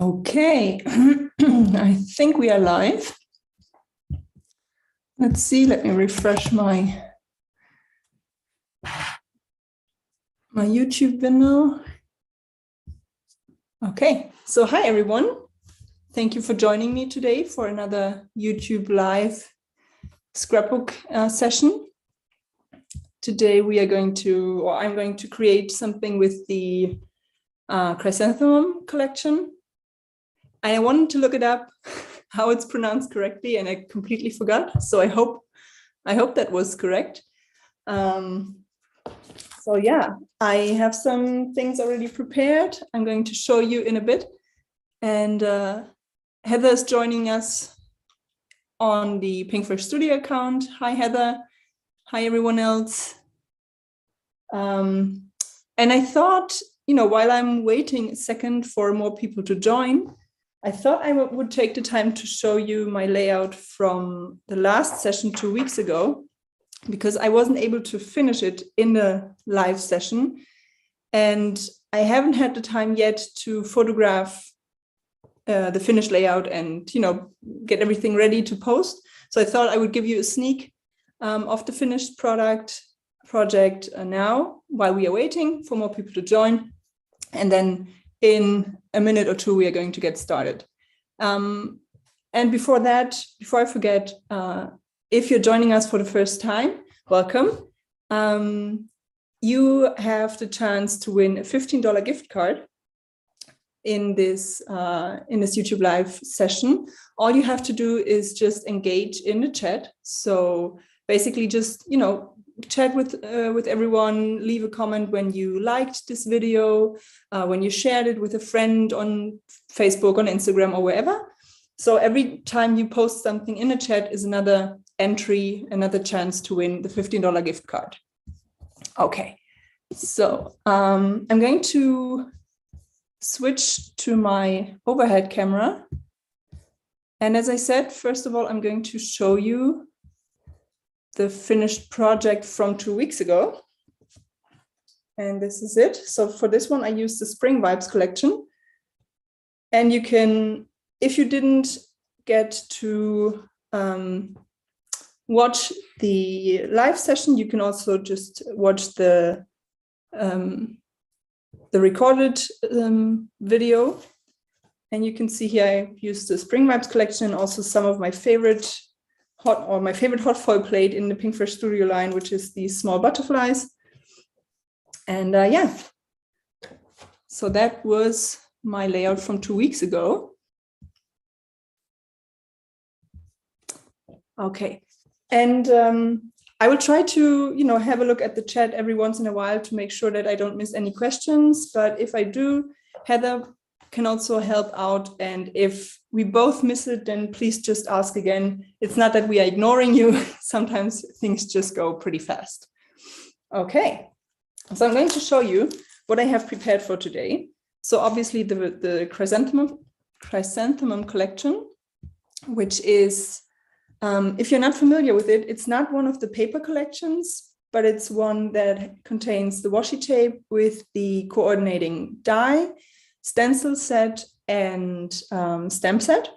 Okay, I think we are live. Let's see, let me refresh my YouTube window. Okay, so hi everyone. Thank you for joining me today for another YouTube live scrapbook session. Today we are going to, or I'm going to create something with the Chrysanthemum collection. I wanted to look it up how it's pronounced correctly, and I completely forgot. So I hope that was correct. So yeah, I have some things already prepared. I'm going to show you in a bit. And Heather is joining us on the Pinkfresh Studio account. Hi, Heather. Hi, everyone else. And I thought, while I'm waiting a second for more people to join, I thought I would take the time to show you my layout from the last session 2 weeks ago, because I wasn't able to finish it in the live session. And I haven't had the time yet to photograph the finished layout and, get everything ready to post. So I thought I would give you a sneak of the finished project now while we are waiting for more people to join. And then in a minute or two, we are going to get started. And before I forget, if you're joining us for the first time, welcome. You have the chance to win a $15 gift card in this YouTube live session. All you have to do is just engage in the chat. So basically just, chat with everyone, leave a comment when you liked this video, when you shared it with a friend on Facebook, on Instagram, or wherever. So every time you post something in the chat is another entry, another chance to win the $15 gift card. Okay, so I'm going to switch to my overhead camera. And as I said, first of all, I'm going to show you the finished project from 2 weeks ago. And this is it. So for this one, I used the Spring Vibes collection. And you can, if you didn't get to watch the live session, you can also just watch the recorded video. And you can see here, I used the Spring Vibes collection, and also some of my favorite hot foil plate in the Pinkfresh Studio line, which is these small butterflies. And yeah, so that was my layout from 2 weeks ago. Okay, and I will try to, have a look at the chat every once in a while to make sure that I don't miss any questions. But if I do, Heather can also help out. And if we both miss it, then please just ask again. It's not that we are ignoring you. Sometimes things just go pretty fast. Okay, so I'm going to show you what I have prepared for today. So obviously the Chrysanthemum collection, which is, if you're not familiar with it, it's not one of the paper collections, but it's one that contains the washi tape with the coordinating die, stencil set, and stamp set,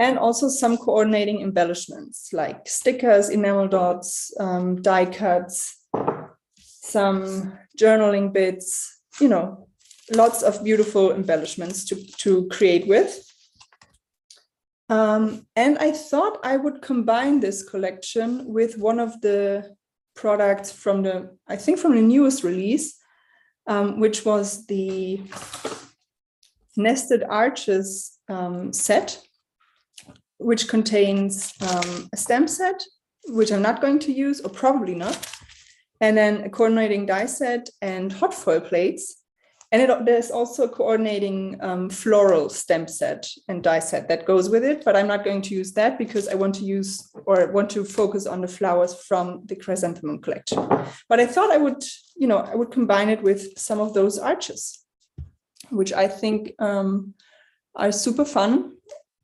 and also some coordinating embellishments like stickers, enamel dots, die cuts, some journaling bits, lots of beautiful embellishments to create with. And I thought I would combine this collection with one of the products from the newest release, which was the Nested Arches set, which contains a stamp set, which I'm not going to use, or probably not, and then a coordinating die set and hot foil plates. And there's also a coordinating floral stamp set and die set that goes with it, but I'm not going to use that because I want to focus on the flowers from the Chrysanthemum collection. But I thought I would combine it with some of those arches, which I think are super fun,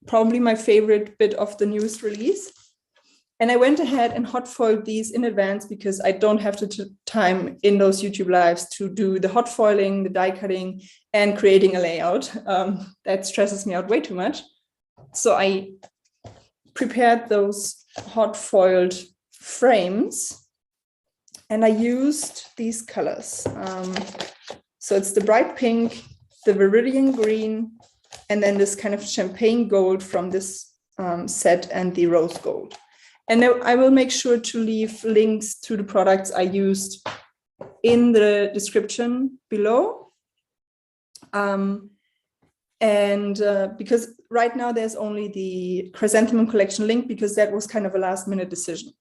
probably my favorite bit of the newest release. And I went ahead and hot foiled these in advance because I don't have the time in those YouTube lives to do the hot foiling, the die cutting, and creating a layout. That stresses me out way too much. So I prepared those hot foiled frames and I used these colors. So it's the bright pink, the viridian green, and then this kind of champagne gold from this set and the rose gold. And I will make sure to leave links to the products I used in the description below. Because right now there's only the Chrysanthemum collection link because that was kind of a last minute decision.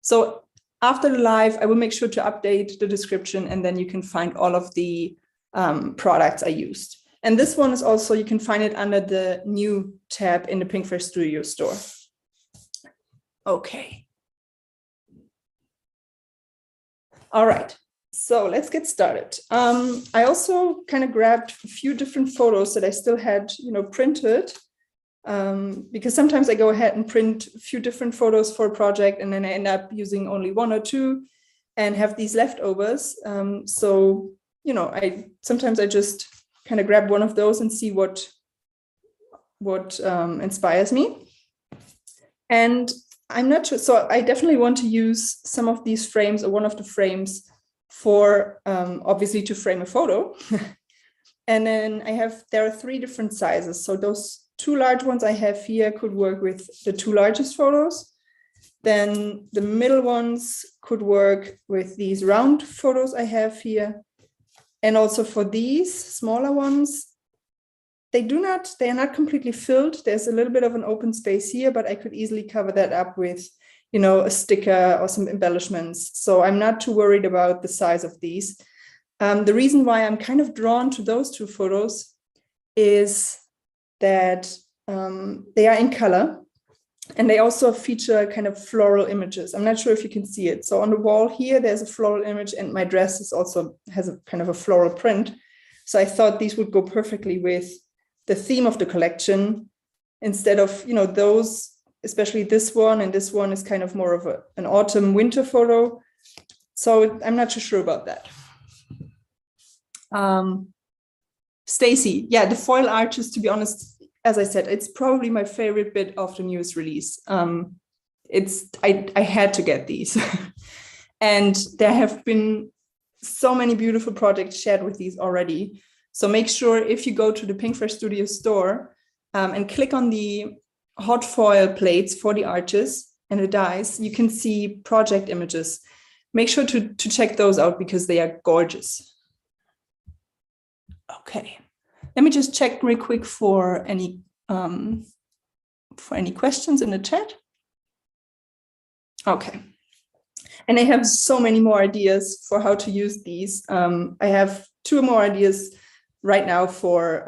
So after the live, I will make sure to update the description and then you can find all of the products I used. And this one is also, you can find it under the new tab in the Pinkfresh Studio store. Okay. All right, so let's get started. I also kind of grabbed a few different photos that I still had, printed, because sometimes I go ahead and print a few different photos for a project and then I end up using only one or two and have these leftovers. So, sometimes I just kind of grab one of those and see what inspires me. And I'm not sure, so I definitely want to use some of these frames or one of the frames for obviously to frame a photo. And then there are 3 different sizes. So those 2 large ones I have here could work with the 2 largest photos. Then the middle ones could work with these round photos I have here. And also for these smaller ones, they are not completely filled. There's a little bit of an open space here, but I could easily cover that up with, a sticker or some embellishments. So I'm not too worried about the size of these. The reason why I'm kind of drawn to those 2 photos is that they are in color and they also feature kind of floral images. I'm not sure if you can see it. So on the wall here, there's a floral image and my dress has a kind of a floral print. So I thought these would go perfectly with the theme of the collection instead of, those, especially this one, and this one is kind of more of an autumn winter photo. So I'm not too sure about that. Stacy, yeah, the foil arches, to be honest, as I said, it's probably my favorite bit of the newest release. I had to get these. And there have been so many beautiful projects shared with these already. So make sure if you go to the Pinkfresh Studio store and click on the hot foil plates for the arches and the dies, you can see project images. Make sure to check those out because they are gorgeous. Okay, let me just check real quick for any questions in the chat. Okay. And I have so many more ideas for how to use these. I have 2 more ideas right now for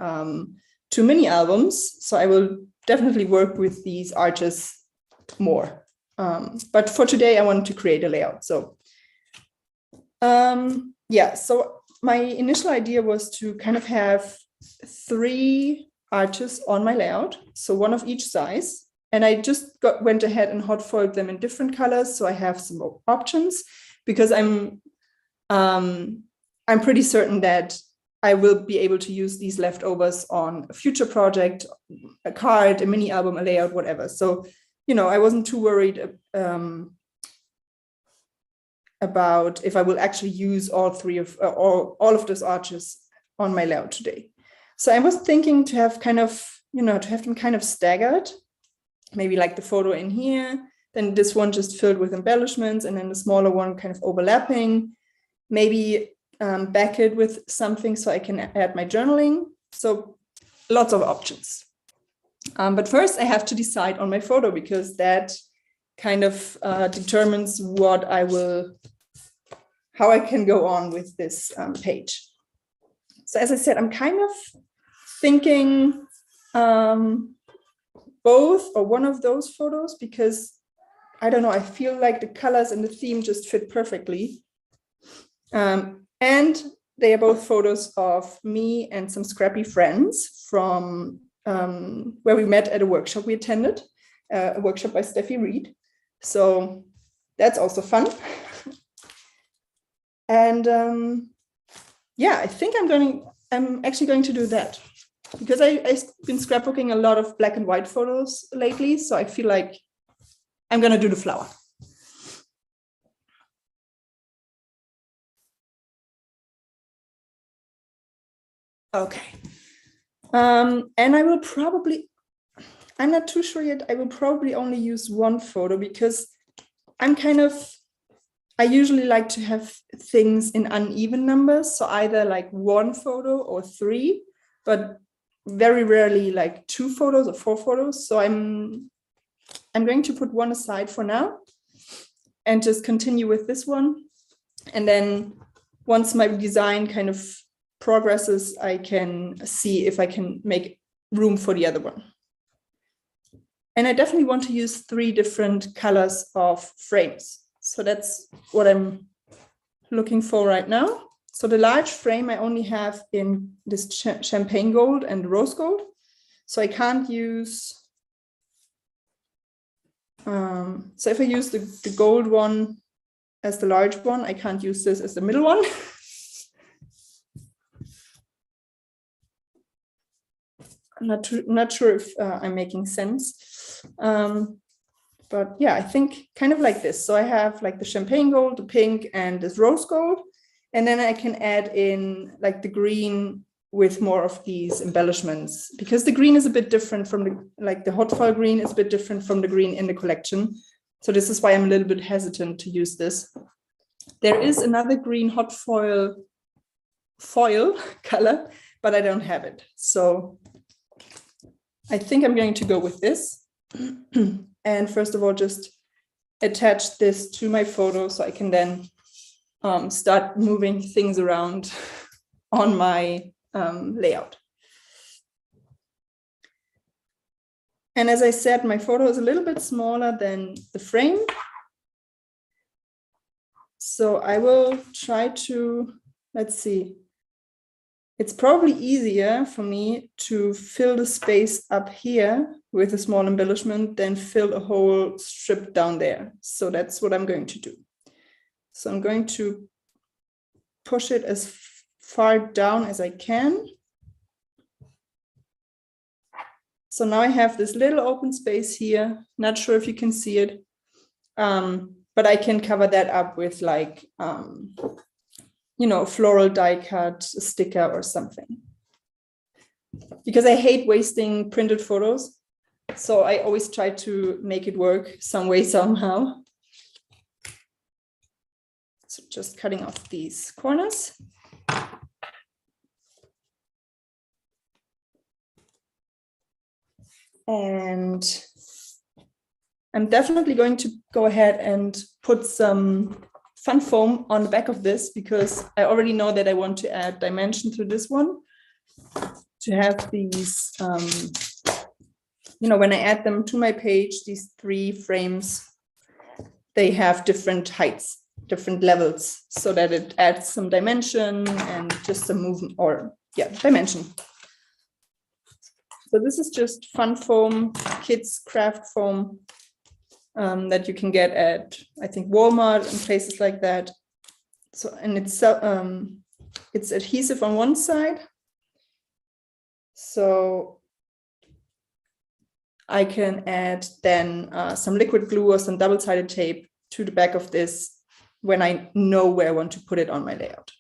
2 mini albums. So I will definitely work with these arches more. But for today, I wanted to create a layout. So so my initial idea was to kind of have 3 arches on my layout. So 1 of each size. And I just went ahead and hot foiled them in different colors. So I have some options because I'm pretty certain that I will be able to use these leftovers on a future project, a card, a mini album, a layout, whatever. So, I wasn't too worried about if I will actually use all 3 of all of those arches on my layout today. So I was thinking to have kind of, to have them kind of staggered, maybe like the photo in here, then this one just filled with embellishments, and then the smaller one kind of overlapping, maybe back it with something so I can add my journaling. So lots of options. But first I have to decide on my photo because that kind of determines how I can go on with this page. So as I said, I'm kind of thinking both or one of those photos because I don't know, I feel like the colors and the theme just fit perfectly. And they are both photos of me and some scrappy friends from where we met at a workshop we attended, a workshop by Steffi Reed. So that's also fun. And yeah, I think I'm actually going to do that because I've been scrapbooking a lot of black and white photos lately. So I feel like I'm going to do the flower. Okay. And I will probably, I'm not too sure yet. I will probably only use one photo because I usually like to have things in uneven numbers. So either like one photo or three, but very rarely like 2 photos or 4 photos. So I'm going to put one aside for now and just continue with this one. And then once my design kind of progresses, I can see if I can make room for the other one. And I definitely want to use 3 different colors of frames. So that's what I'm looking for right now. So the large frame I only have in this champagne gold and rose gold. So I can't use, so if I use the gold one as the large one, I can't use this as the middle one. I'm not sure if I'm making sense. But yeah, I think kind of like this. So I have like the champagne gold, the pink, and this rose gold. And then I can add in like the green with more of these embellishments, because the green is a bit different from the hot foil green is a bit different from the green in the collection. So this is why I'm a little bit hesitant to use this. There is another green hot foil color, but I don't have it. So I think I'm going to go with this. And first of all, just attach this to my photo so I can then start moving things around on my layout. And as I said, my photo is a little bit smaller than the frame. So I will try to, let's see. It's probably easier for me to fill the space up here with a small embellishment than fill a whole strip down there. So that's what I'm going to do. So I'm going to push it as far down as I can. So now I have this little open space here. Not sure if you can see it, but I can cover that up with like, floral die cut, a sticker or something. Because I hate wasting printed photos. So I always try to make it work some way, somehow. So just cutting off these corners. And I'm definitely going to go ahead and put some fun foam on the back of this, because I already know that I want to add dimension to this one, to have these, when I add them to my page, these 3 frames, they have different heights, different levels, so that it adds some dimension and just some movement, or dimension. So this is just fun foam, kids craft foam, that you can get at, I think, Walmart and places like that. So, and it's adhesive on one side. So I can add then some liquid glue or some double-sided tape to the back of this when I know where I want to put it on my layout.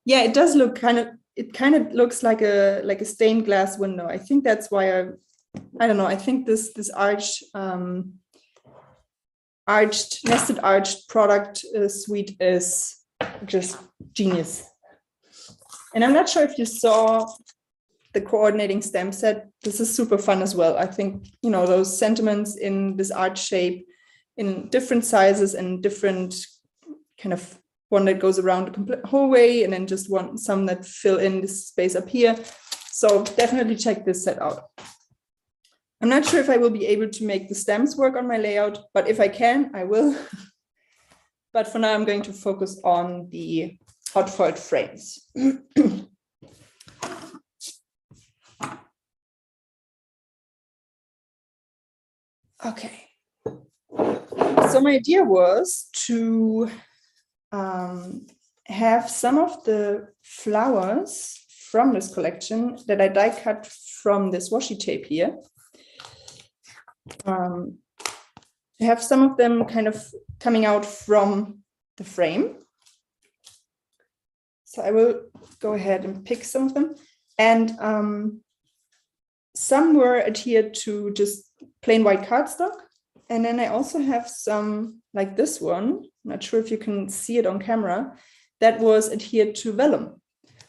Yeah, it does look it kind of looks like a stained glass window. I think that's why I don't know. I think this nested arched product suite is just genius. And I'm not sure if you saw the coordinating stem set. This is super fun as well. I think, those sentiments in this arch shape in different sizes and different kind of, one that goes around the complete whole way, and then just some that fill in this space up here. So definitely check this set out. I'm not sure if I will be able to make the stems work on my layout, but if I can, I will. But for now, I'm going to focus on the hot foiled frames. Okay. So my idea was to have some of the flowers from this collection that I die cut from this washi tape here. To have some of them kind of coming out from the frame. So I will go ahead and pick some of them. And some were adhered to just plain white cardstock. And then I also have some like this one, not sure if you can see it on camera, that was adhered to vellum.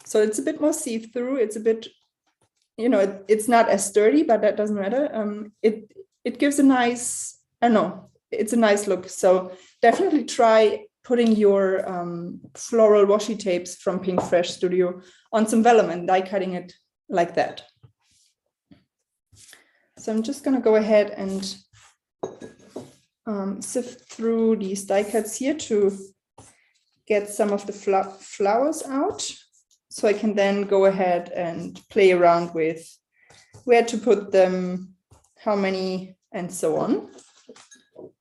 So it's a bit more see-through. It's a bit, you know, it's not as sturdy, but that doesn't matter. It gives a nice, I don't know, it's a nice look. So definitely try putting your floral washi tapes from Pinkfresh Studio on some vellum and die cutting it like that. So I'm just going to go ahead and sift through these die cuts here to get some of the flowers out. So I can then go ahead and play around with where to put them, how many, and so on.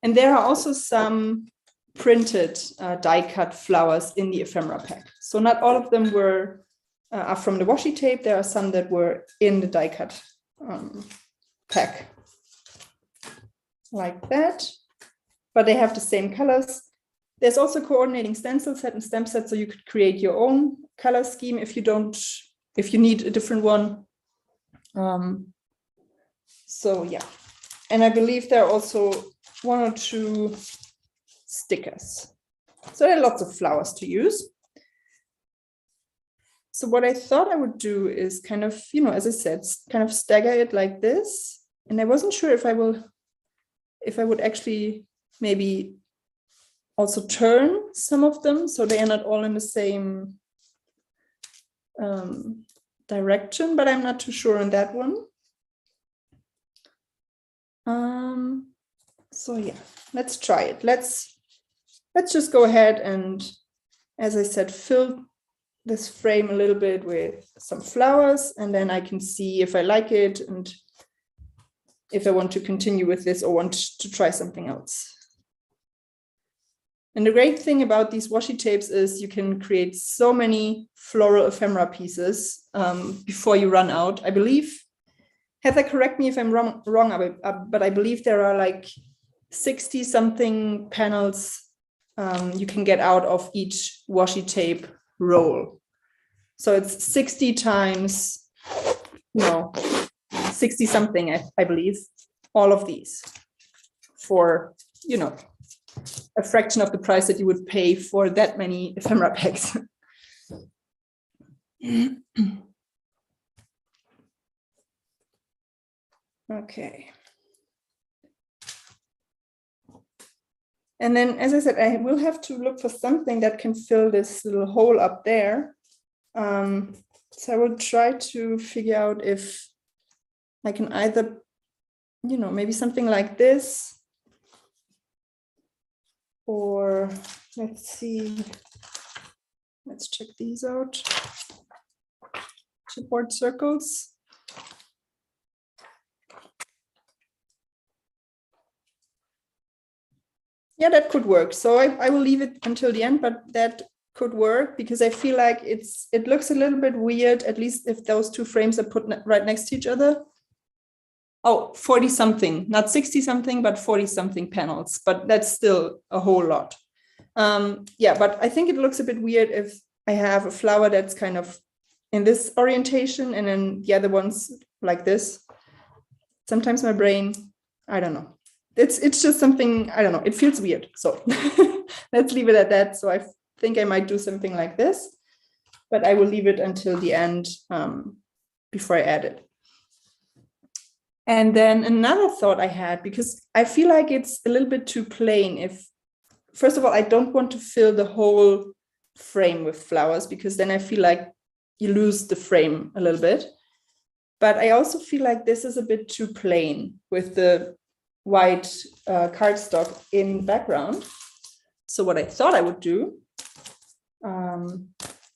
And there are also some printed die cut flowers in the ephemera pack. So not all of them are from the washi tape. There are some that were in the die cut pack. Like that. But they have the same colors. There's also coordinating stencil set and stamp set, so you could create your own color scheme if you need a different one. So yeah, and I believe there are also 1 or 2 stickers. So there are lots of flowers to use. So what I thought I would do is kind of, you know, as I said, kind of stagger it like this. And I wasn't sure if I would actually maybe also turn some of them so they are not all in the same direction, but I'm not too sure on that one. So yeah, let's try it. Let's just go ahead and, as I said, fill this frame a little bit with some flowers, and then I can see if I like it and if I want to continue with this or want to try something else. And the great thing about these washi tapes is you can create so many floral ephemera pieces before you run out. I believe, Heather, correct me if I'm wrong, but I believe there are like 60 something panels you can get out of each washi tape roll. So it's 60 times, no, 60 something, I believe, all of these for, you know, a fraction of the price that you would pay for that many ephemera packs. Okay. And then, as I said, I will have to look for something that can fill this little hole up there. So I will try to figure out if I can either, you know, maybe something like this, or let's see, let's check these out. Support circles. Yeah, that could work. So I will leave it until the end, but that could work because I feel like it looks a little bit weird, at least if those 2 frames are put right next to each other. Oh, 40 something, not 60 something, but 40 something panels, but that's still a whole lot. Yeah, but I think it looks a bit weird if I have a flower that's kind of in this orientation and then the other ones like this. Sometimes my brain, I don't know. It's just something, I don't know, it feels weird. So let's leave it at that. So I think I might do something like this, but I will leave it until the end before I add it. And then another thought I had, because I feel like it's a little bit too plain. If, first of all, I don't want to fill the whole frame with flowers because then I feel like you lose the frame a little bit. But I also feel like this is a bit too plain with the white cardstock in background. So what I thought I would do, while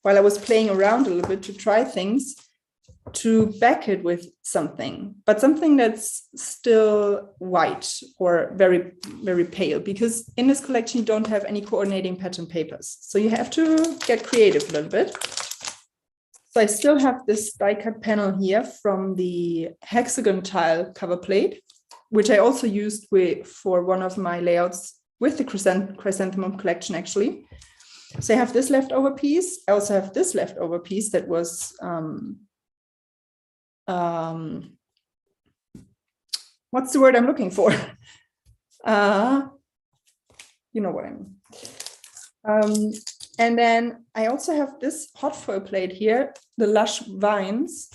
I was playing around a little bit to try things, to back it with something, but something that's still white or very, very pale, because in this collection you don't have any coordinating pattern papers. So you have to get creative a little bit. So I still have this die cut panel here from the hexagon tile cover plate, which I also used for one of my layouts with the Chrysanthemum collection, actually. So I have this leftover piece. I also have this leftover piece that was what's the word I'm looking for? You know what I mean. And then I also have this hot foil plate here, the Lush Vines.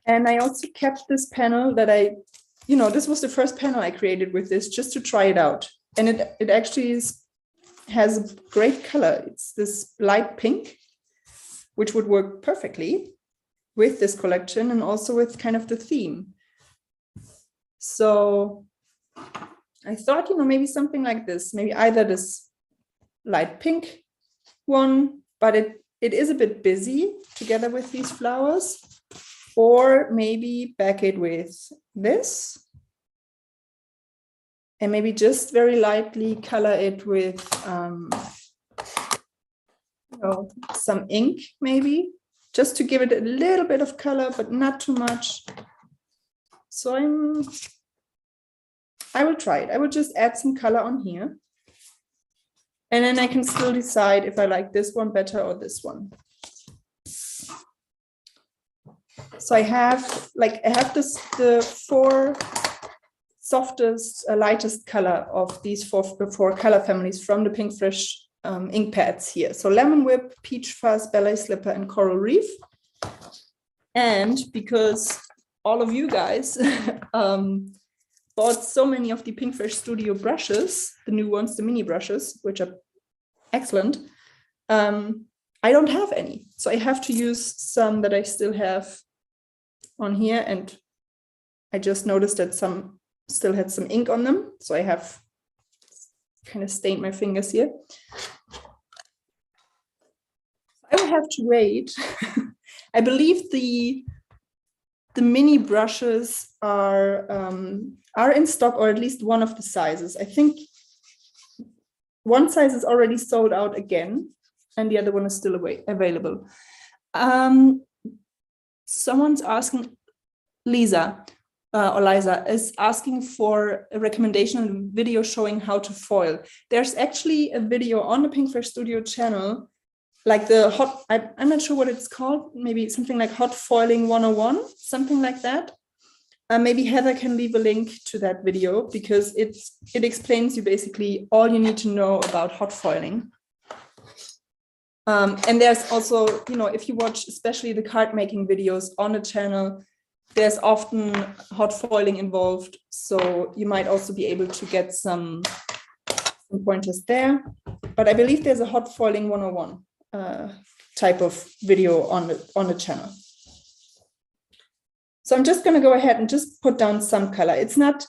And I also kept this panel that this was the first panel I created with this, just to try it out. And it actually has a great color. It's this light pink, which would work perfectly with this collection and also with kind of the theme. So I thought, maybe something like this, maybe either this light pink one, but it is a bit busy together with these flowers, or maybe back it with this and maybe just very lightly color it with some ink, maybe just to give it a little bit of color, but not too much. So I will try it. I will just add some color on here. And then I can still decide if I like this one better or this one. So I have the four softest, lightest color of these four color families from the Pinkfresh ink pads here. So Lemon Whip, Peach Fuzz, Ballet Slipper, and Coral Reef. And because all of you guys bought so many of the Pinkfresh Studio brushes, the new ones, the mini brushes, which are excellent, I don't have any. So I have to use some that I still have on here. And I just noticed that some still had some ink on them. So I have kind of stained my fingers here. I will have to wait. I believe the mini brushes are in stock, or at least one of the sizes. I think one size is already sold out again, and the other one is still available. Someone's asking, Lisa is asking for a recommendation on a video showing how to foil. There's actually a video on the Pinkfresh Studio channel, like the I'm not sure what it's called, maybe something like Hot Foiling 101, something like that. Maybe Heather can leave a link to that video, because it explains you basically all you need to know about hot foiling. And there's also, if you watch especially the card making videos on the channel, there's often hot foiling involved. So you might also be able to get some pointers there. But I believe there's a Hot Foiling 101 type of video on the channel. So I'm just going to go ahead and just put down some color. It's not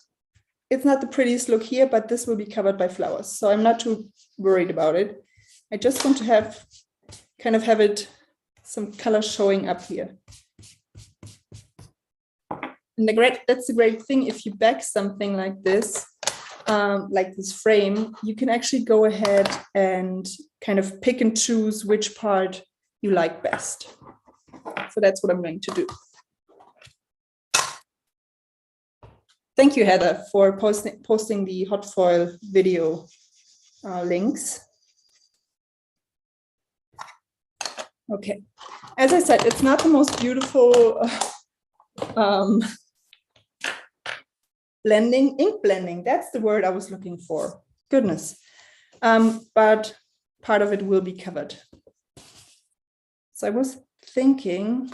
the prettiest look here, but this will be covered by flowers. So I'm not too worried about it. I just want to have it some color showing up here. And that's the great thing. If you back something like this frame, you can actually go ahead and kind of pick and choose which part you like best. So that's what I'm going to do. Thank you, Heather, for posting the hot foil video links. Okay, as I said, it's not the most beautiful ink blending. That's the word I was looking for. Goodness. But part of it will be covered. So I was thinking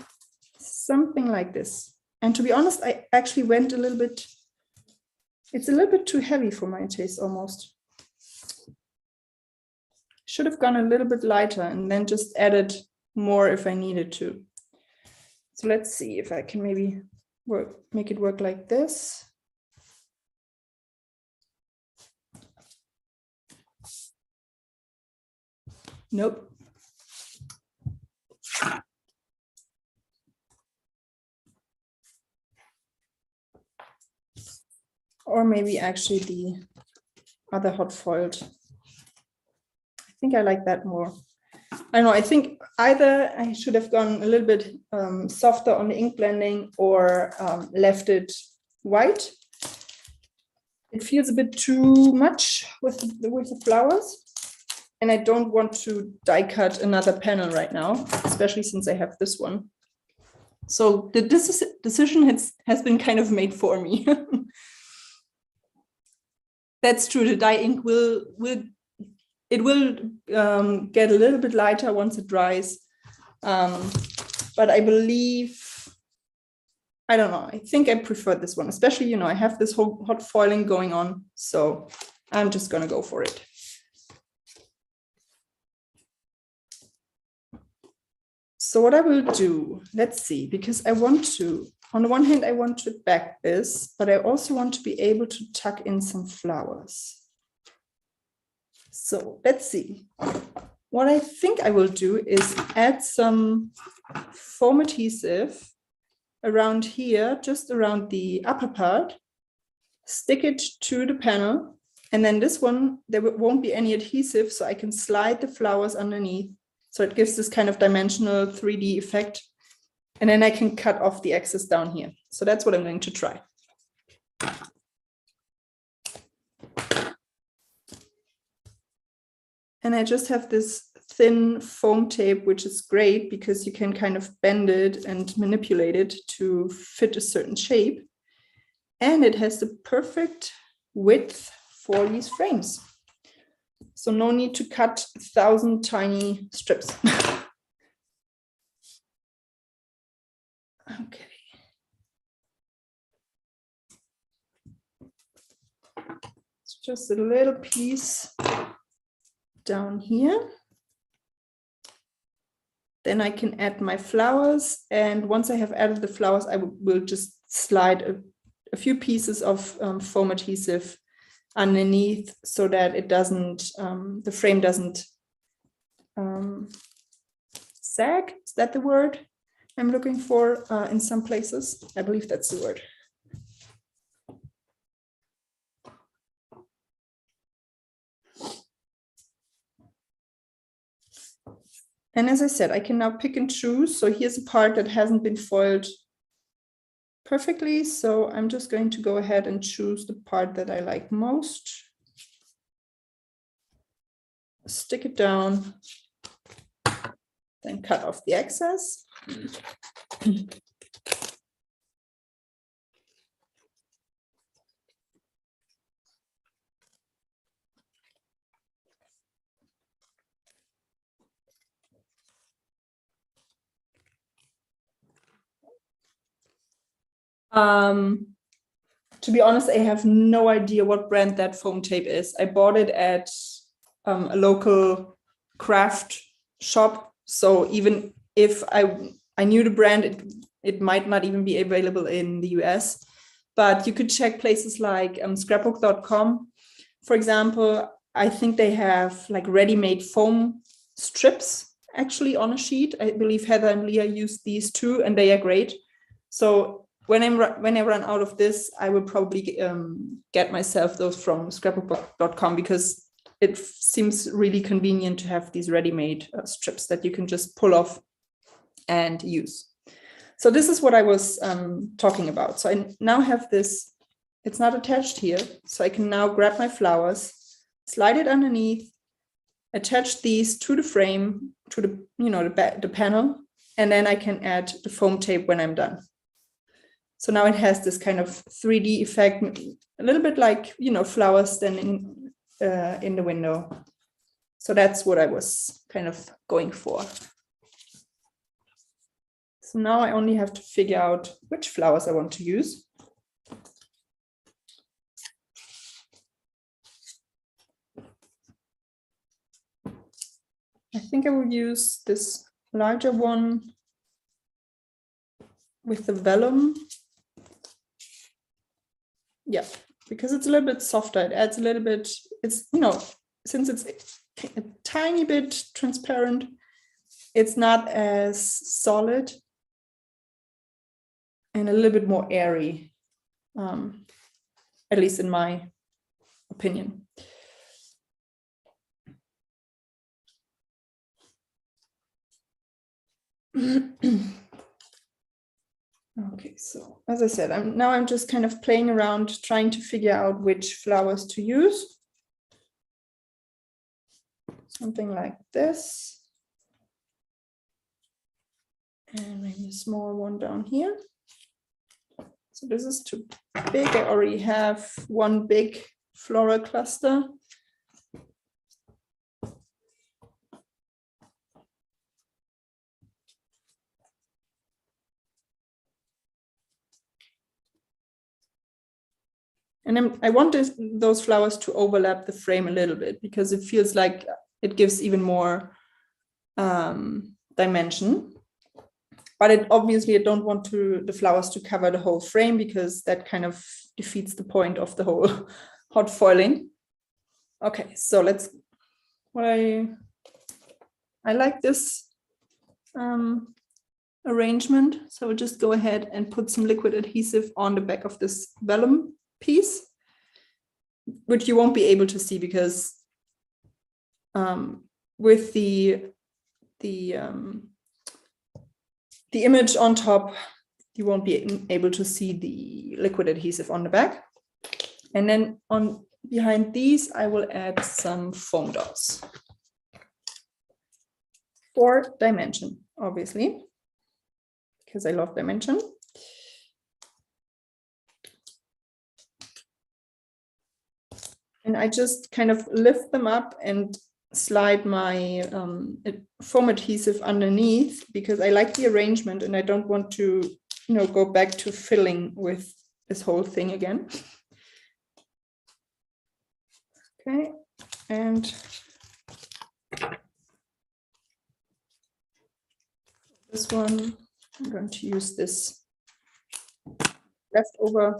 something like this. And to be honest, I actually went a little bit, it's a little bit too heavy for my taste almost. Should have gone a little bit lighter and then just added more if I needed to. So let's see if I can maybe make it work like this. Nope. or maybe actually the other hot foiled. I think I like that more. I don't know, I think either I should have gone a little bit softer on the ink blending or left it white. It feels a bit too much with the flowers. And I don't want to die cut another panel right now, especially since I have this one. So the decision has been kind of made for me. That's true. The dye ink will get a little bit lighter once it dries. But I believe, I don't know, I think I prefer this one, especially, I have this whole hot foiling going on. So I'm just going to go for it. So what I will do, let's see, because I want to, on the one hand, I want to back this, but I also want to be able to tuck in some flowers. So let's see. What I think I will do is add some foam adhesive around here, just around the upper part, stick it to the panel, and then this one, there won't be any adhesive, so I can slide the flowers underneath. So it gives this kind of dimensional 3D effect. And then I can cut off the excess down here. So that's what I'm going to try. And I just have this thin foam tape, which is great because you can kind of bend it and manipulate it to fit a certain shape. And it has the perfect width for these frames. So no need to cut 1,000 tiny strips. Okay. It's just a little piece down here. Then I can add my flowers. And once I have added the flowers, I will just slide a few pieces of foam adhesive underneath so that it doesn't, the frame doesn't sag. Is that the word I'm looking for in some places? I believe that's the word. And as I said, I can now pick and choose. So here's a part that hasn't been foiled perfectly. So I'm just going to go ahead and choose the part that I like most. Stick it down, then cut off the excess. To be honest, I have no idea what brand that foam tape is. I bought it at a local craft shop. So even if I knew the brand, it might not even be available in the US. But you could check places like scrapbook.com. For example, I think they have like ready-made foam strips actually on a sheet. I believe Heather and Leah use these too, and they are great. So when I run out of this, I will probably get myself those from scrapbook.com because it seems really convenient to have these ready-made strips that you can just pull off and use. So this is what I was talking about. So I now have this, it's not attached here. So I can now grab my flowers, slide it underneath, attach these to the frame, to the panel, and then I can add the foam tape when I'm done. So now it has this kind of 3D effect, a little bit like, flowers standing in the window. So that's what I was kind of going for. So now I only have to figure out which flowers I want to use. I think I will use this larger one with the vellum. Yeah, because it's a little bit softer. It adds a little bit, it's, since it's a tiny bit transparent, it's not as solid and a little bit more airy. at least in my opinion. Okay, so as I said, I'm just kind of playing around, trying to figure out which flowers to use. Something like this. And maybe a small one down here. So this is too big. I already have one big floral cluster. And I want those flowers to overlap the frame a little bit because it feels like it gives even more dimension. But obviously I don't want the flowers to cover the whole frame because that kind of defeats the point of the whole hot foiling. Okay, so I like this arrangement. So I'll just go ahead and put some liquid adhesive on the back of this vellum piece, which you won't be able to see because with the image on top, you won't be able to see the liquid adhesive on the back. And then behind these, I will add some foam dots for dimension, obviously, because I love dimension. And I just kind of lift them up and slide my foam adhesive underneath because I like the arrangement and I don't want to, go back to filling with this whole thing again. Okay, and this one, I'm going to use this leftover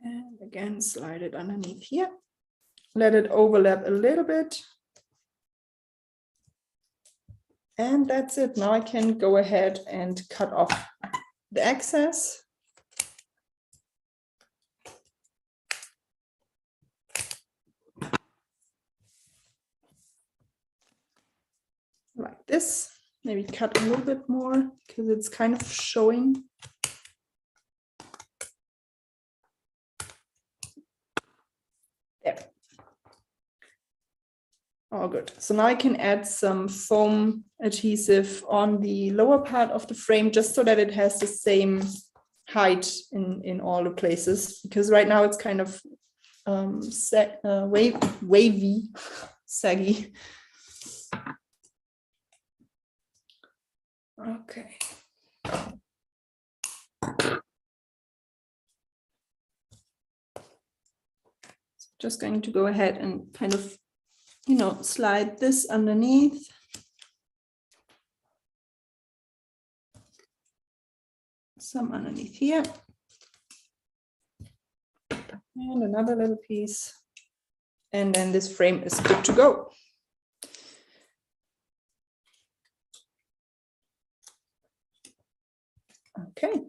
and again slide it underneath here. Let it overlap a little bit. And that's it. Now I can go ahead and cut off the excess. Like this. Maybe cut a little bit more because it's kind of showing. There. Oh, good. So now I can add some foam adhesive on the lower part of the frame just so that it has the same height in all the places, because right now it's kind of wavy, saggy. Okay. Just going to go ahead and kind of, slide this underneath. Some underneath here. And another little piece. And then this frame is good to go. Okay,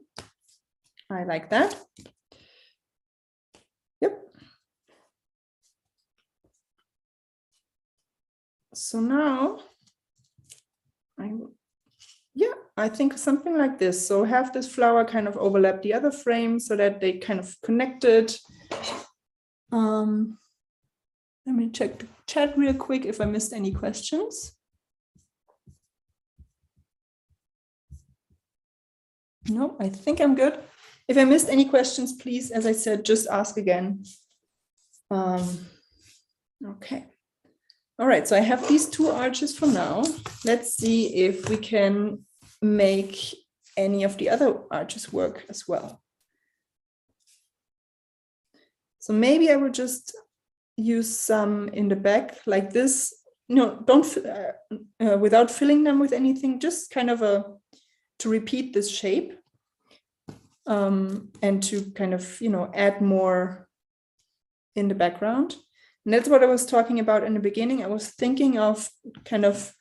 I like that. Yep. So now, I think something like this. So have this flower kind of overlap the other frame so that they kind of connected. Let me check the chat real quick if I missed any questions. No, I think I'm good. If I missed any questions, please, as I said, just ask again. Okay. All right, so I have these two arches for now. Let's see if we can make any of the other arches work as well. So maybe I will just use some in the back like this. No, don't without filling them with anything, just kind of to repeat this shape and to kind of, add more in the background. And that's what I was talking about in the beginning. I was thinking of kind of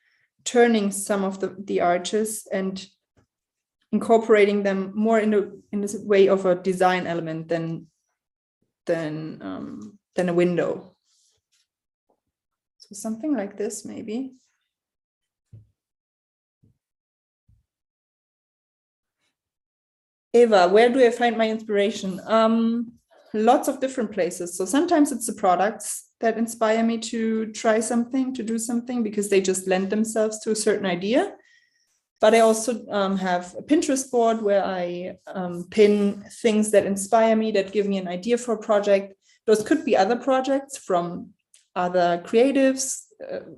turning some of the arches and incorporating them more in this way of a design element than a window. So something like this, maybe. Eva, where do I find my inspiration? Lots of different places. So sometimes it's the products that inspire me to try something, to do something, because they just lend themselves to a certain idea. But I also have a Pinterest board where I pin things that inspire me, that give me an idea for a project. Those could be other projects from other creatives,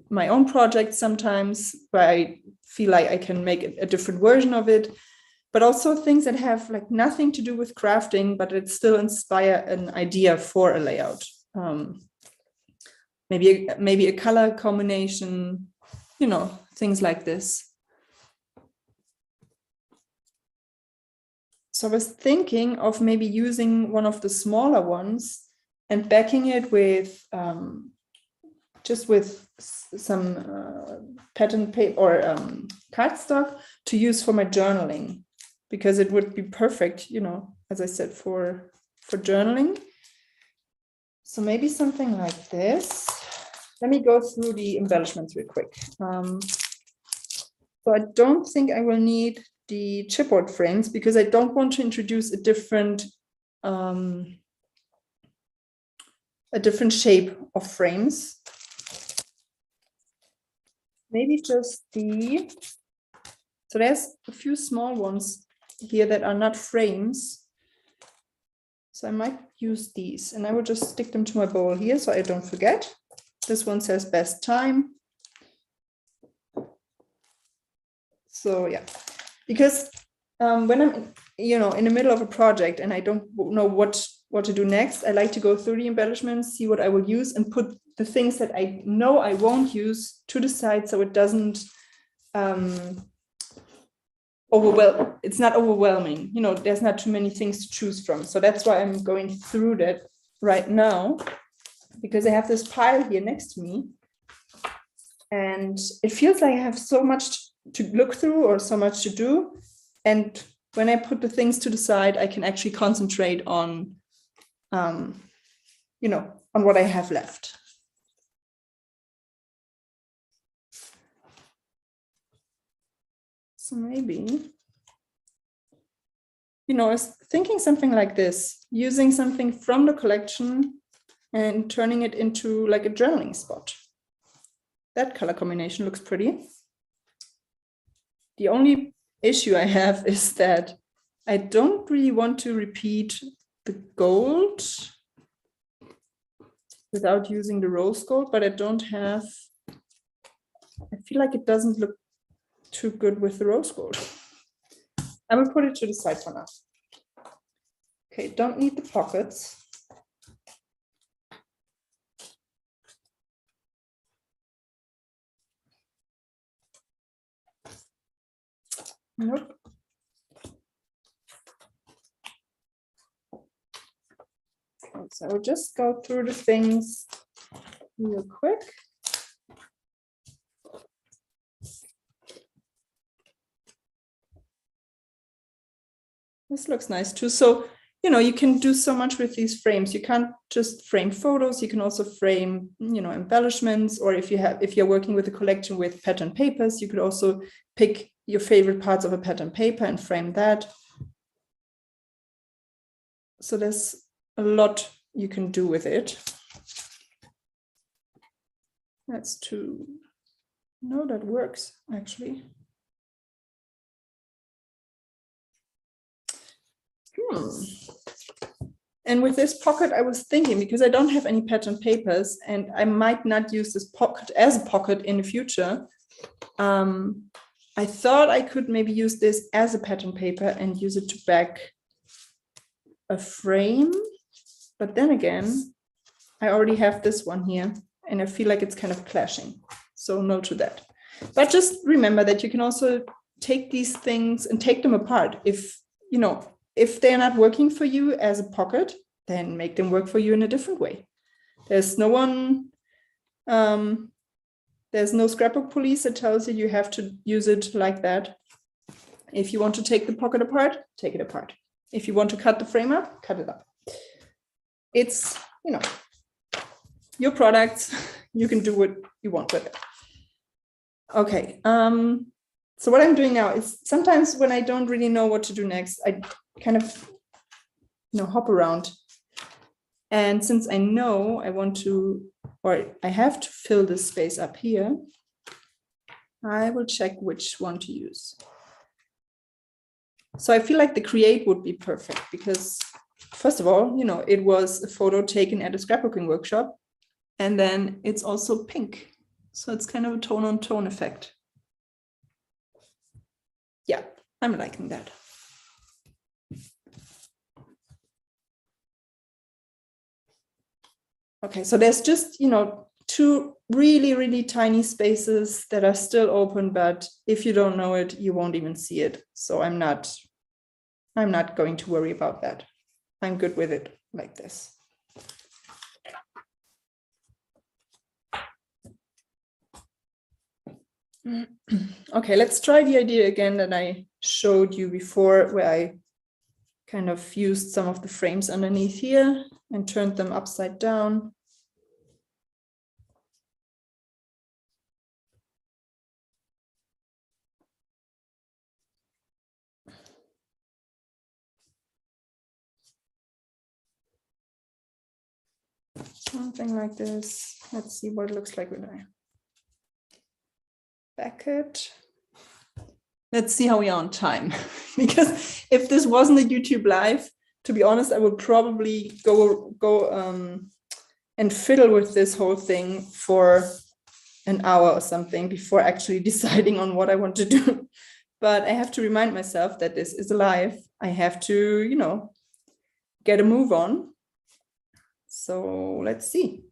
my own projects sometimes, where I feel like I can make a different version of it. But also things that have like nothing to do with crafting, but it still inspire an idea for a layout. Maybe a color combination, you know, things like this. So I was thinking of maybe using one of the smaller ones and backing it with just with some pattern paper or cardstock to use for my journaling, because it would be perfect, you know, as I said, for journaling. So maybe something like this. Let me go through the embellishments real quick. So I don't think I will need the chipboard frames because I don't want to introduce a different shape of frames. Maybe just so there's a few small ones here that are not frames. So I might use these and I will just stick them to my bowl here so I don't forget. This one says best time. So yeah, because when I'm, you know, in the middle of a project and I don't know what to do next, I like to go through the embellishments, see what I will use, and put the things that I know I won't use to the side so it doesn't it's not overwhelming. You know, there's not too many things to choose from. So that's why I'm going through that right now, because I have this pile here next to me and it feels like I have so much to look through or so much to do. And when I put the things to the side, I can actually concentrate on, you know, on what I have left. So maybe, you know, I was thinking something like this, using something from the collection and turning it into like a journaling spot. That color combination looks pretty. The only issue I have is that I don't really want to repeat the gold without using the rose gold, but I feel like it doesn't look too good with the rose gold. I will put it to the side for now. Okay, don't need the pockets. Nope. Okay, so I'll just go through the things real quick. This looks nice too. So, you know, you can do so much with these frames. You can't just frame photos. You can also frame, you know, embellishments. Or if you're working with a collection with pattern papers, you could also pick your favorite parts of a pattern paper and frame that. So there's a lot you can do with it. No, that works actually. And with this pocket, I was thinking, because I don't have any pattern papers and I might not use this pocket as a pocket in the future, I thought I could maybe use this as a pattern paper and use it to back a frame. But then again, I already have this one here and I feel like it's kind of clashing. So no to that. But just remember that you can also take these things and take them apart. If, you know, if they're not working for you as a pocket, then make them work for you in a different way. There's no one, there's no scrapbook police that tells you you have to use it like that. If you want to take the pocket apart, take it apart. If you want to cut the frame up, cut it up. It's, you know, your products, you can do what you want with it. Okay, so what I'm doing now is sometimes when I don't really know what to do next, I kind of, you know, hop around. And since I know I want to, or I have to fill this space up here, I will check which one to use. So I feel like the create would be perfect because, first of all, you know, it was a photo taken at a scrapbooking workshop, and then it's also pink. So it's kind of a tone on tone effect. Yeah, I'm liking that. Okay, so there's just, you know, two really, really tiny spaces that are still open, but if you don't know it, you won't even see it. So I'm not going to worry about that. I'm good with it like this. Okay, let's try the idea again that I showed you before, where I kind of used some of the frames underneath here and turned them upside down. Something like this. Let's see what it looks like when I back it. Let's see how we are on time. Because if this wasn't a YouTube live, to be honest, I would probably go and fiddle with this whole thing for an hour or something before actually deciding on what I want to do. But I have to remind myself that this is live. I have to, you know, get a move on. So let's see.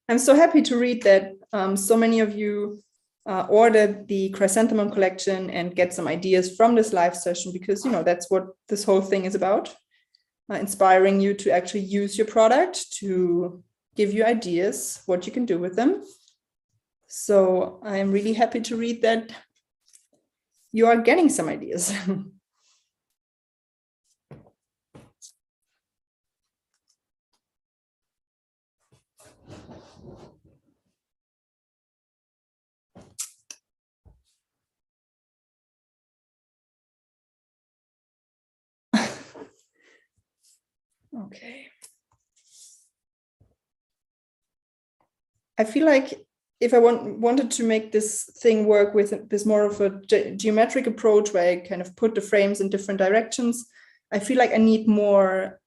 I'm so happy to read that so many of you ordered the Chrysanthemum collection and get some ideas from this live session, because, you know, that's what this whole thing is about. Inspiring you to actually use your product, to give you ideas what you can do with them. So I'm really happy to read that you are getting some ideas. Okay. I feel like if I wanted to make this thing work with this more of a geometric approach, where I kind of put the frames in different directions, I feel like I need more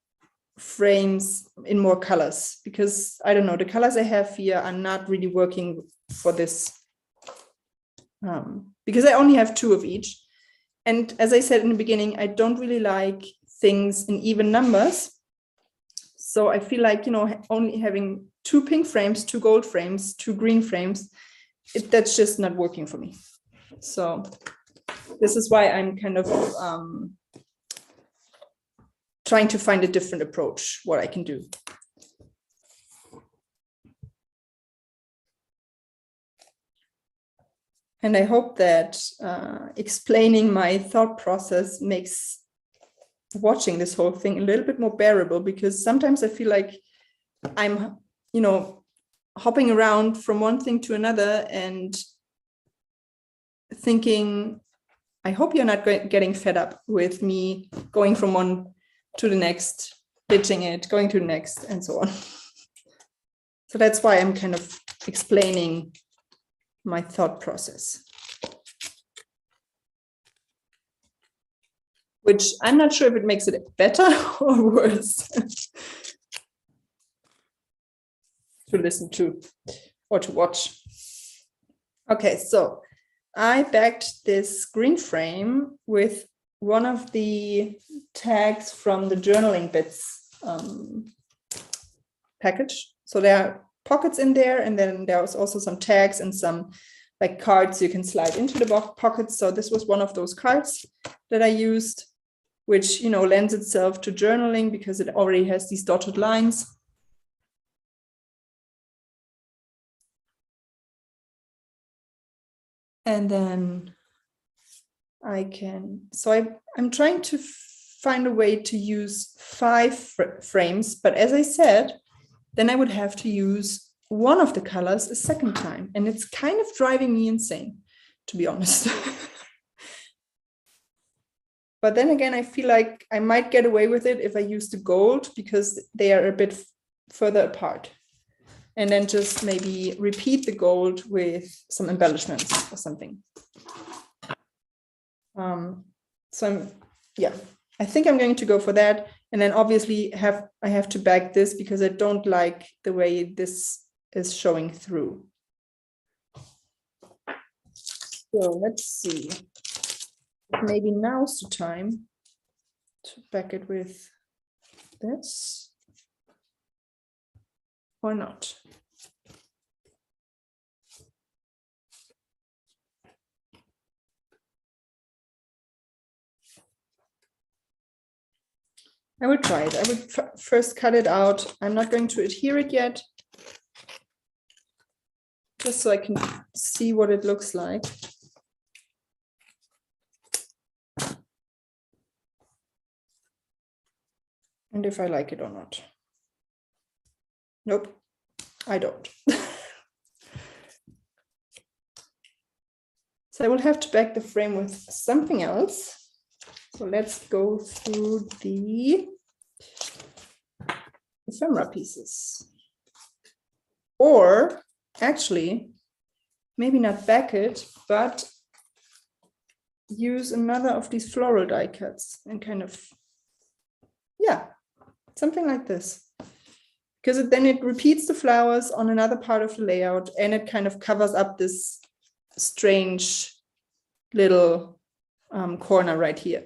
frames in more colors, because I don't know, the colors I have here are not really working for this, because I only have 2 of each. And as I said in the beginning, I don't really like things in even numbers. So I feel like, you know, only having 2 pink frames, 2 gold frames, 2 green frames, that's just not working for me. So this is why I'm kind of trying to find a different approach, what I can do. And I hope that explaining my thought process makes watching this whole thing a little bit more bearable, because sometimes I feel like I'm, you know, hopping around from one thing to another and thinking, I hope you're not getting fed up with me going from one to the next, ditching it, going to the next, and so on. So that's why I'm kind of explaining my thought process, which I'm not sure if it makes it better or worse to listen to or to watch. Okay, so I backed this green frame with one of the tags from the journaling bits package. So there are pockets in there, and then there was also some tags and some like cards you can slide into the pockets. So this was one of those cards that I used, which, you know, lends itself to journaling because it already has these dotted lines. And then I can, so I'm trying to find a way to use 5 frames, but as I said, then I would have to use one of the colors a second time. And it's kind of driving me insane, to be honest. But then again, I feel like I might get away with it if I use the gold because they are a bit further apart. And then just maybe repeat the gold with some embellishments or something. Yeah, I think I'm going to go for that. And then obviously I have to back this because I don't like the way this is showing through. So let's see. Maybe now's the time to back it with this. Or not. I will try it. I would first cut it out. I'm not going to adhere it yet, just so I can see what it looks like. And if I like it or not. Nope, I don't. So I will have to back the frame with something else. So let's go through the ephemera pieces. Or actually, maybe not back it, but use another of these floral die cuts and kind of, yeah, something like this. Because then it repeats the flowers on another part of the layout and it kind of covers up this strange little corner right here.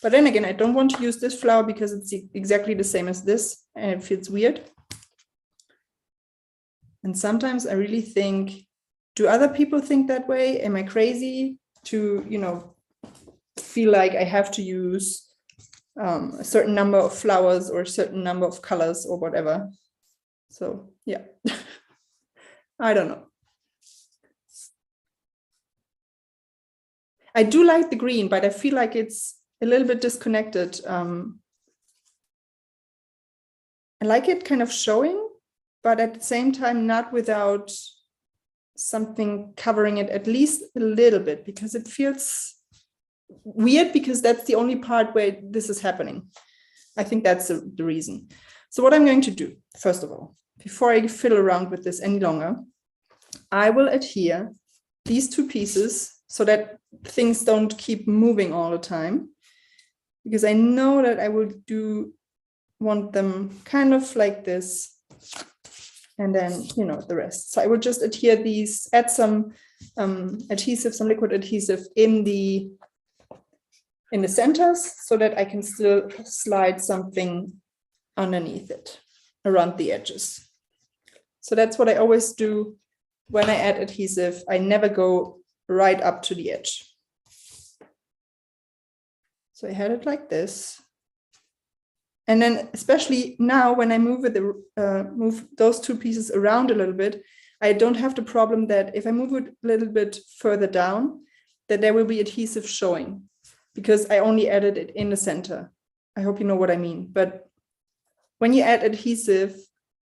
But then again, I don't want to use this flower because it's exactly the same as this and it feels weird. And sometimes I really think, do other people think that way? Am I crazy to, you know, feel like I have to use a certain number of flowers or a certain number of colors or whatever? So yeah, I don't know. I do like the green, but I feel like it's a little bit disconnected. I like it kind of showing, but at the same time, not without something covering it at least a little bit, because it feels weird because that's the only part where this is happening. I think that's the reason. So what I'm going to do, first of all, before I fiddle around with this any longer, I will adhere these 2 pieces so that things don't keep moving all the time, because I know that I will want them kind of like this, and then, you know, the rest. So I will just adhere these, add some adhesive, some liquid adhesive in the centers so that I can still slide something underneath it, around the edges. So that's what I always do when I add adhesive. I never go right up to the edge. So I had it like this. And then especially now when I move those 2 pieces around a little bit, I don't have the problem that if I move it a little bit further down, that there will be adhesive showing, because I only added it in the center. I hope you know what I mean. But when you add adhesive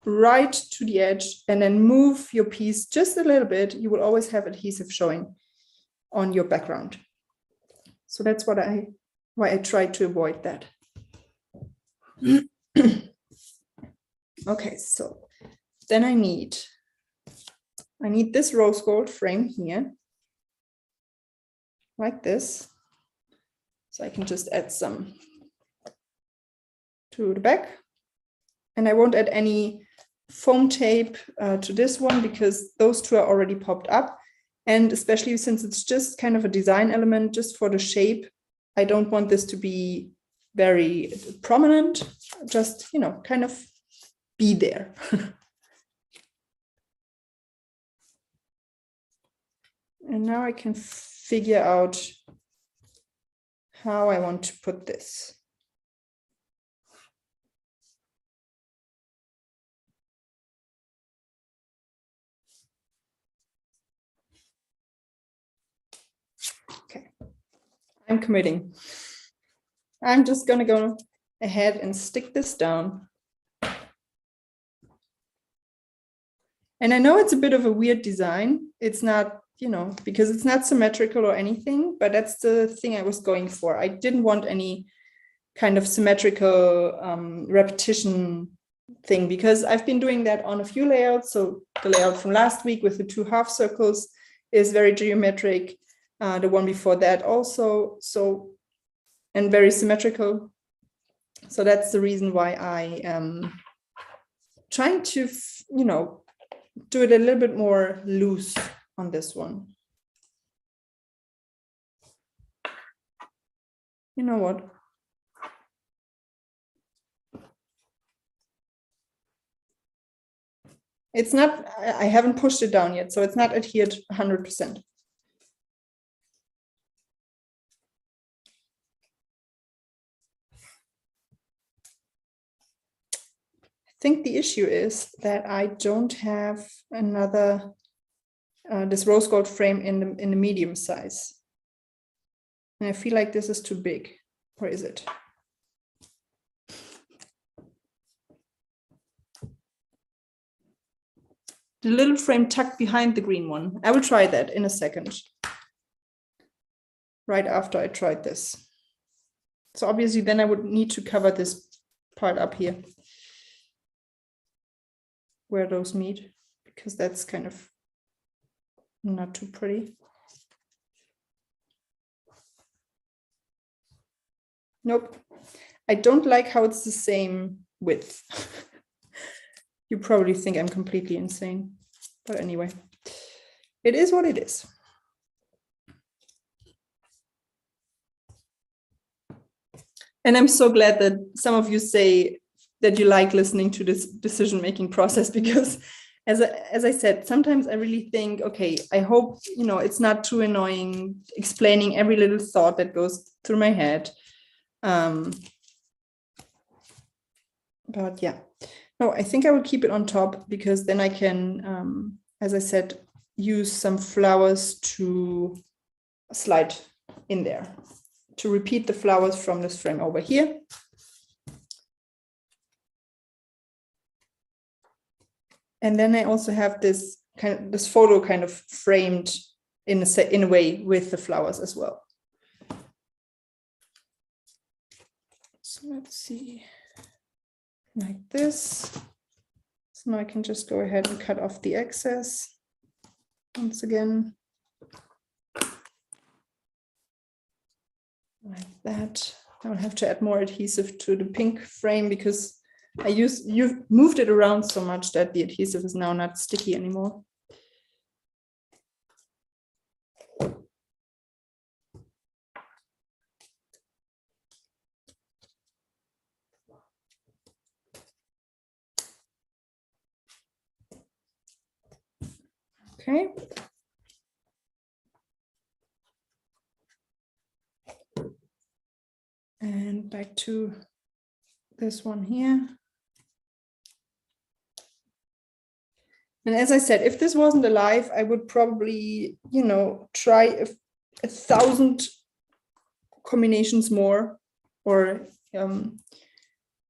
right to the edge and then move your piece just a little bit, you will always have adhesive showing on your background. So that's why I try to avoid that. Okay, so then I need this rose gold frame here, like this. So I can just add some to the back. And I won't add any foam tape to this one because those 2 are already popped up. And especially since it's just kind of a design element, just for the shape, I don't want this to be very prominent, just, you know, kind of be there. And now I can figure out how I want to put this. Okay, I'm committing. I'm just gonna go ahead and stick this down. And I know it's a bit of a weird design. It's not, you know, because it's not symmetrical or anything, but that's the thing I was going for. I didn't want any kind of symmetrical repetition thing, because I've been doing that on a few layouts. So the layout from last week with the 2 half circles is very geometric. The one before that also, so, and very symmetrical. So that's the reason why I am trying to, you know, do it a little bit more loose on this one. You know what? It's not, I haven't pushed it down yet, so it's not adhered 100%. I think the issue is that I don't have another, this rose gold frame in the medium size. And I feel like this is too big. Where is it? The little frame tucked behind the green one. I will try that in a second. Right after I tried this. So obviously then I would need to cover this part up here, where those meet, because that's kind of not too pretty. Nope. I don't like how it's the same width. You probably think I'm completely insane, but anyway, it is what it is. And I'm so glad that some of you say that you like listening to this decision-making process, because as I said, sometimes I really think, okay, I hope, you know, it's not too annoying explaining every little thought that goes through my head. But yeah, no, I think I will keep it on top, because then I can, as I said, use some flowers to slide in there, to repeat the flowers from this frame over here. And then I also have this photo kind of framed in a way with the flowers as well. So let's see, like this. So now I can just go ahead and cut off the excess once again. Like that. I will have to add more adhesive to the pink frame, because you've moved it around so much that the adhesive is now not sticky anymore. Okay. And back to this one here. And as I said, if this wasn't alive, I would probably, you know, try a 1,000 combinations more, or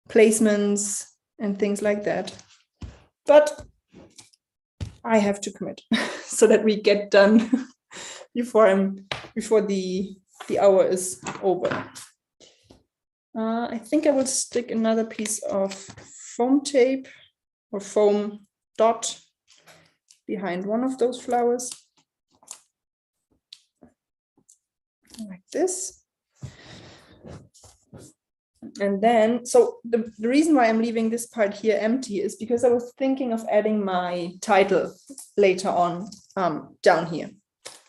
placements and things like that. But I have to commit so that we get done before the hour is over. I think I will stick another piece of foam tape or foam dot behind one of those flowers, like this. And then, so the reason why I'm leaving this part here empty is because I was thinking of adding my title later on down here.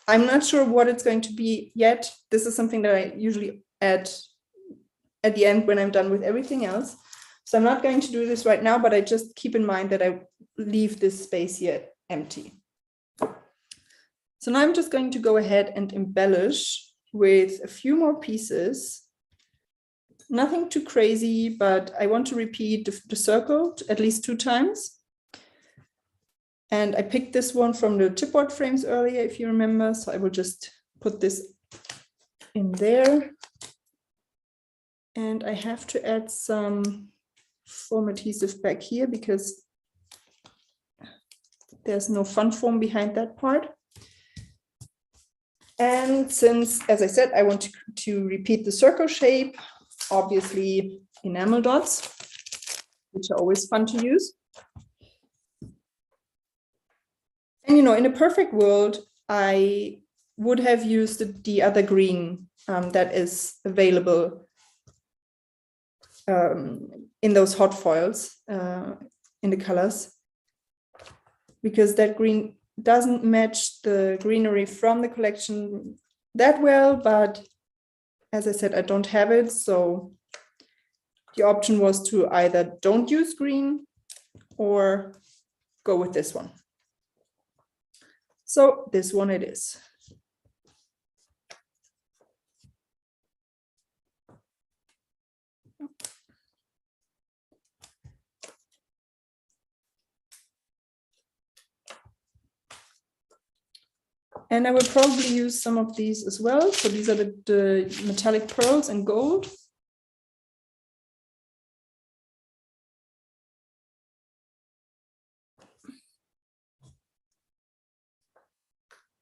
I'm not sure what it's going to be yet. This is something that I usually add at the end when I'm done with everything else. So I'm not going to do this right now, but I just keep in mind that I leave this space here empty. So now I'm just going to go ahead and embellish with a few more pieces. Nothing too crazy, but I want to repeat the circle at least 2 times. And I picked this one from the chipboard frames earlier, if you remember. So I will just put this in there. And I have to add some foam adhesive back here because there's no fun foam behind that part. And since, as I said, I want to repeat the circle shape, obviously enamel dots, which are always fun to use. And, you know, in a perfect world, I would have used the other green that is available in those hot foils in the colors, because that green doesn't match the greenery from the collection that well, but as I said, I don't have it. So the option was to either don't use green or go with this one. So this one it is. And I will probably use some of these as well. So these are the metallic pearls and gold.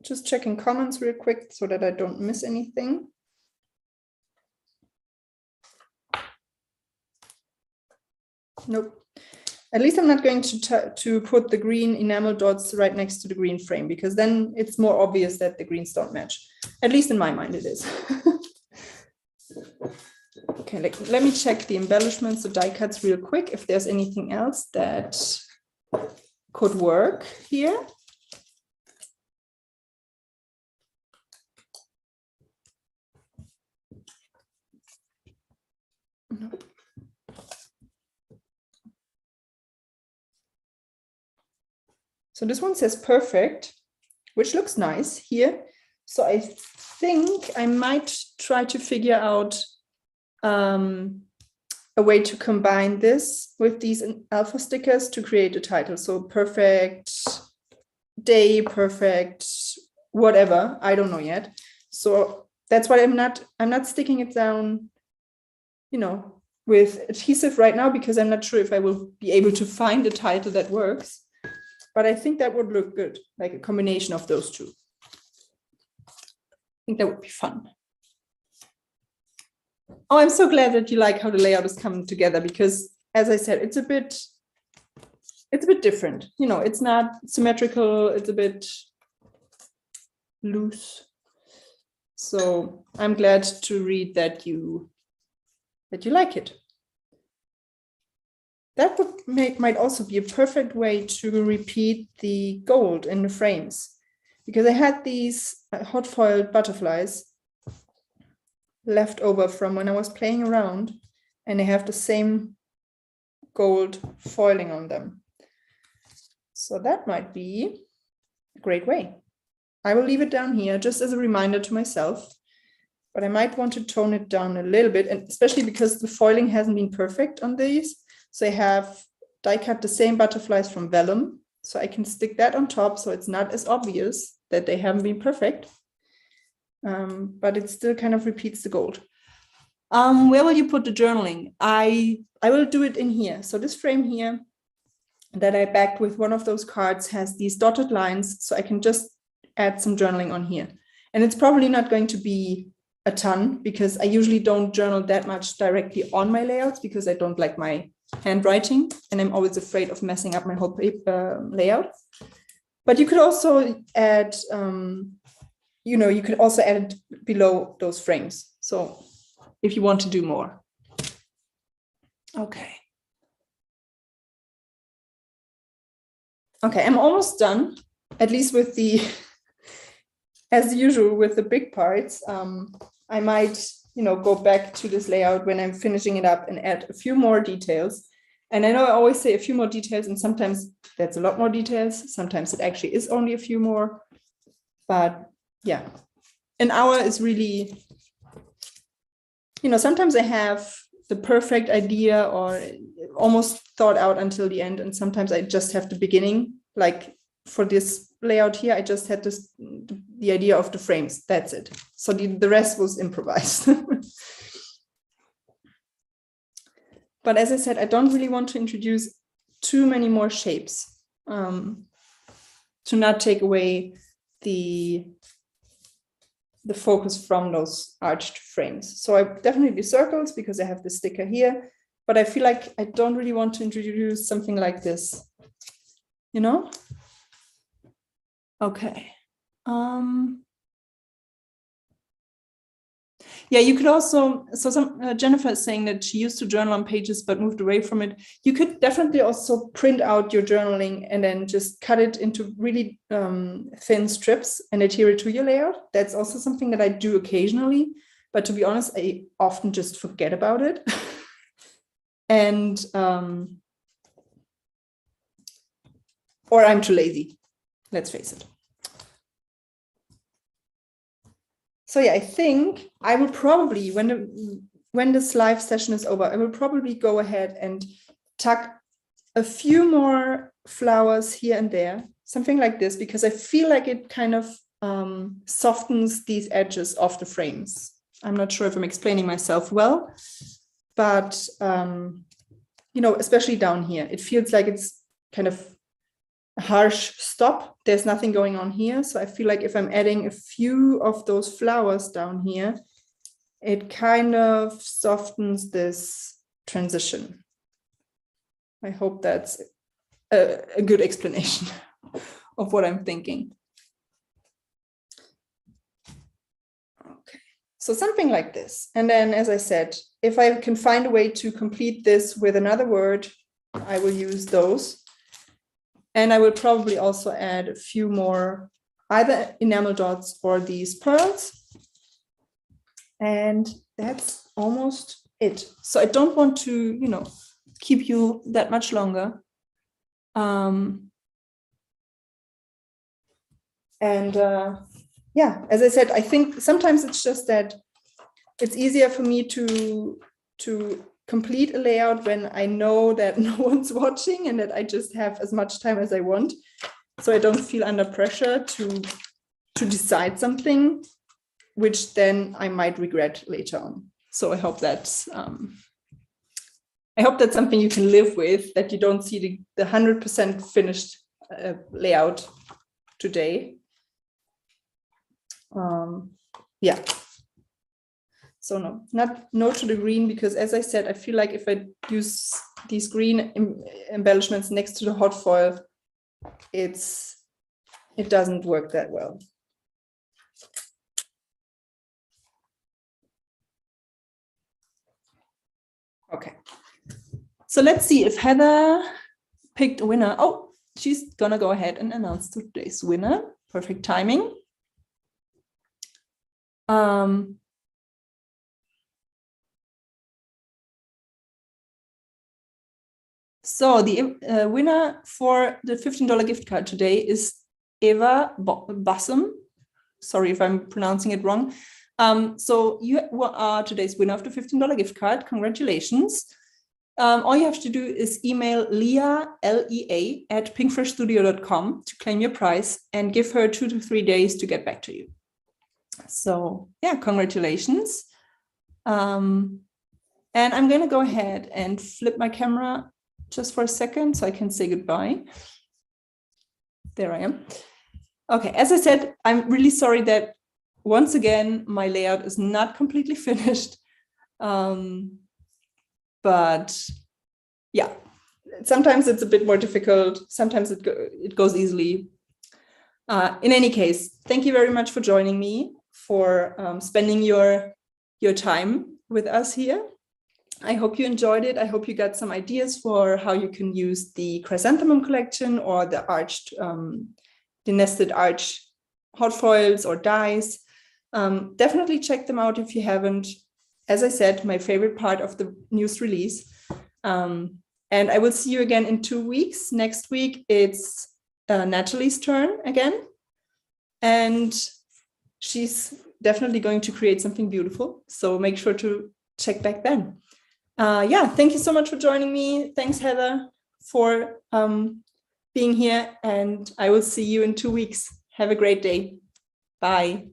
Just checking comments real quick so that I don't miss anything. Nope. At least I'm not going to put the green enamel dots right next to the green frame, because then it's more obvious that the greens don't match. At least in my mind it is. Okay, let me check the embellishments, the die cuts real quick, if there's anything else that could work here. No. So this one says perfect, which looks nice here. So I think I might try to figure out a way to combine this with these alpha stickers to create a title. So perfect day, perfect whatever, I don't know yet. So that's why I'm not sticking it down, you know, with adhesive right now, because I'm not sure if I will be able to find a title that works. But I think that would look good, like a combination of those two. I think that would be fun. Oh, I'm so glad that you like how the layout is coming together, because as I said, it's a bit different. You know, it's not symmetrical, it's a bit loose. So I'm glad to read that you like it. That might also be a perfect way to repeat the gold in the frames, because I had these hot foiled butterflies left over from when I was playing around, and they have the same gold foiling on them. So that might be a great way. I will leave it down here just as a reminder to myself, but I might want to tone it down a little bit, and especially because the foiling hasn't been perfect on these. So I have die cut the same butterflies from vellum, so I can stick that on top so it's not as obvious that they haven't been perfect, but it still kind of repeats the gold. Where will you put the journaling? I will do it in here. So this frame here that I backed with one of those cards has these dotted lines, so I can just add some journaling on here. And it's probably not going to be a ton, because I usually don't journal that much directly on my layouts, because I don't like my handwriting and I'm always afraid of messing up my whole paper layout. But you could also add, you know, you could also add it below those frames. So if you want to do more. Okay. Okay, I'm almost done, at least with the, as usual with the big parts. I might, you know, go back to this layout when I'm finishing it up and add a few more details. And I know I always say a few more details, and sometimes that's a lot more details. Sometimes it actually is only a few more. But yeah, an hour is really, sometimes I have the perfect idea or almost thought out until the end. And sometimes I just have the beginning, like for this layout here, I just had the idea of the frames. That's it. So the rest was improvised. But as I said, I don't really want to introduce too many more shapes to not take away the focus from those arched frames. So I definitely do circles because I have the sticker here, but I feel like I don't really want to introduce something like this, Okay. Yeah, you could also, so Jennifer is saying that she used to journal on Pages but moved away from it. You could definitely also print out your journaling and then just cut it into really thin strips and adhere it to your layout. That's also something that I do occasionally, but to be honest, I often just forget about it. And, or I'm too lazy, let's face it. So yeah, I think I will probably, when this live session is over, I will probably go ahead and tuck a few more flowers here and there, something like this, because I feel like it kind of softens these edges of the frames. I'm not sure if I'm explaining myself well, but especially down here, it feels like it's kind of a harsh stop. There's nothing going on here. So I feel like if I'm adding a few of those flowers down here, it kind of softens this transition. I hope that's a good explanation of what I'm thinking. Okay, so something like this. And then, as I said, if I can find a way to complete this with another word, I will use those. And I will probably also add a few more either enamel dots or these pearls. And that's almost it. So I don't want to, keep you that much longer. Yeah, as I said, I think sometimes it's just that it's easier for me to complete a layout when I know that no one's watching and that I just have as much time as I want. So I don't feel under pressure to decide something, which then I might regret later on. So I hope that's something you can live with, that you don't see the 100% finished layout today. Yeah. So no to the green, because as I said, I feel like if I use these green embellishments next to the hot foil, it doesn't work that well. Okay. So let's see if Heather picked a winner. Oh, she's gonna go ahead and announce today's winner. Perfect timing. So the winner for the $15 gift card today is Eva Bassum. Sorry if I'm pronouncing it wrong. So you are today's winner of the $15 gift card. Congratulations. All you have to do is email Leah, L-E-A, at pinkfreshstudio.com to claim your prize and give her 2 to 3 days to get back to you. So yeah, congratulations. And I'm going to go ahead and flip my camera just for a second so I can say goodbye. There I am. Okay, as I said, I'm really sorry that once again, my layout is not completely finished. But yeah, sometimes it's a bit more difficult. Sometimes it goes easily. In any case, thank you very much for joining me, for spending your time with us here. I hope you enjoyed it. I hope you got some ideas for how you can use the Chrysanthemum collection or the nested arch hot foils or dies. Definitely check them out if you haven't. As I said, my favorite part of the news release. And I will see you again in 2 weeks. Next week, it's Natalie's turn again. and she's definitely going to create something beautiful. So make sure to check back then. Yeah, thank you so much for joining me. Thanks, Heather, for being here, and I will see you in 2 weeks. Have a great day. Bye.